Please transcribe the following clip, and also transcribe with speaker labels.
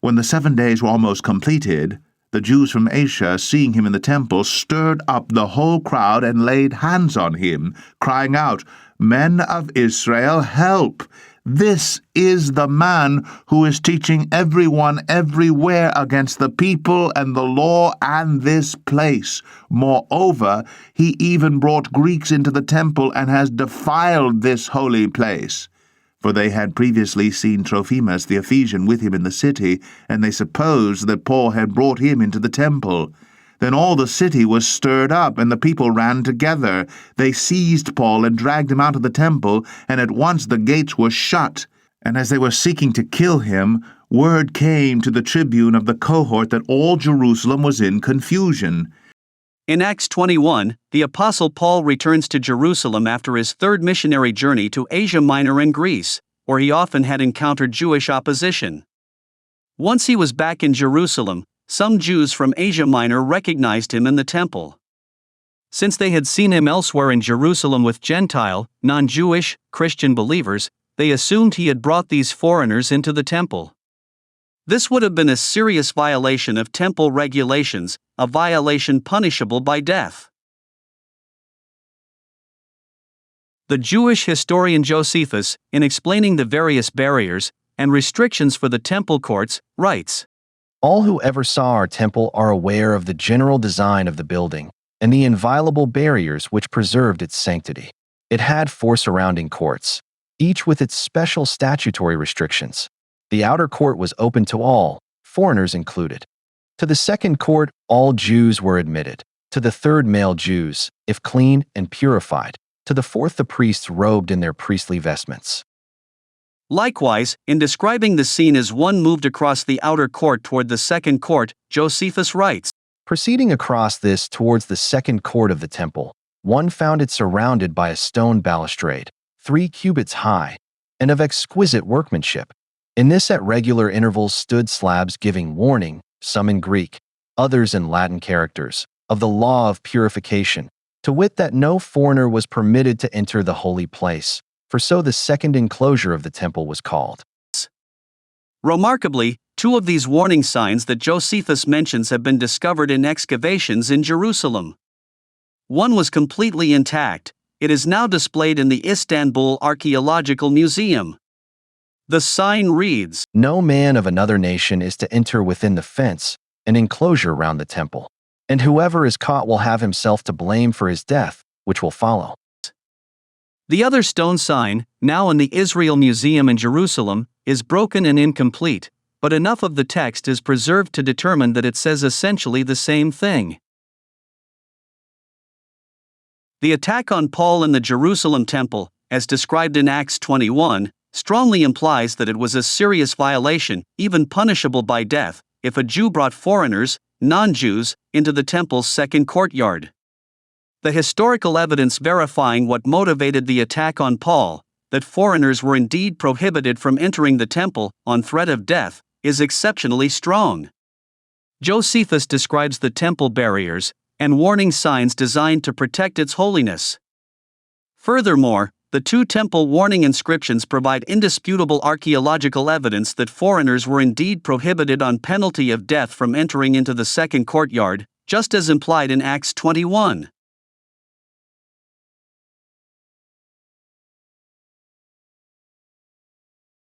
Speaker 1: When the 7 days were almost completed, the Jews from Asia, seeing him in the temple, stirred up the whole crowd and laid hands on him, crying out, "Men of Israel, help! This is the man who is teaching everyone everywhere against the people and the law and this place. Moreover, he even brought Greeks into the temple and has defiled this holy place." For they had previously seen Trophimus the Ephesian with him in the city, and they supposed that Paul had brought him into the temple. Then all the city was stirred up, and the people ran together. They seized Paul and dragged him out of the temple, and at once the gates were shut. And as they were seeking to kill him, word came to the tribune of the cohort that all Jerusalem was in confusion.
Speaker 2: In Acts 21, the Apostle Paul returns to Jerusalem after his third missionary journey to Asia Minor and Greece, where he often had encountered Jewish opposition. Once he was back in Jerusalem, some Jews from Asia Minor recognized him in the temple. Since they had seen him elsewhere in Jerusalem with Gentile, non-Jewish, Christian believers, they assumed he had brought these foreigners into the temple. This would have been a serious violation of temple regulations, a violation punishable by death. The Jewish historian Josephus, in explaining the various barriers and restrictions for the temple courts, writes,
Speaker 3: "All who ever saw our temple are aware of the general design of the building and the inviolable barriers which preserved its sanctity. It had 4 surrounding courts, each with its special statutory restrictions. The outer court was open to all, foreigners included. To the second court, all Jews were admitted. To the third, male Jews, if clean and purified. To the fourth, the priests robed in their priestly vestments."
Speaker 2: Likewise, in describing the scene as one moved across the outer court toward the second court, Josephus writes,
Speaker 3: "Proceeding across this towards the second court of the temple, one found it surrounded by a stone balustrade, 3 cubits high, and of exquisite workmanship. In this at regular intervals stood slabs giving warning, some in Greek, others in Latin characters, of the law of purification, to wit that no foreigner was permitted to enter the holy place, for so the second enclosure of the temple was called."
Speaker 2: Remarkably, 2 of these warning signs that Josephus mentions have been discovered in excavations in Jerusalem. One was completely intact. It is now displayed in the Istanbul Archaeological Museum. The sign reads,
Speaker 3: "No man of another nation is to enter within the fence, an enclosure round the temple, and whoever is caught will have himself to blame for his death, which will follow."
Speaker 2: The other stone sign, now in the Israel Museum in Jerusalem, is broken and incomplete, but enough of the text is preserved to determine that it says essentially the same thing. The attack on Paul in the Jerusalem temple, as described in Acts 21, strongly implies that it was a serious violation, even punishable by death, if a Jew brought foreigners, non-Jews, into the temple's second courtyard. The historical evidence verifying what motivated the attack on Paul, that foreigners were indeed prohibited from entering the temple on threat of death, is exceptionally strong. Josephus describes the temple barriers and warning signs designed to protect its holiness. Furthermore, the 2 temple warning inscriptions provide indisputable archaeological evidence that foreigners were indeed prohibited on penalty of death from entering into the second courtyard, just as implied in Acts 21.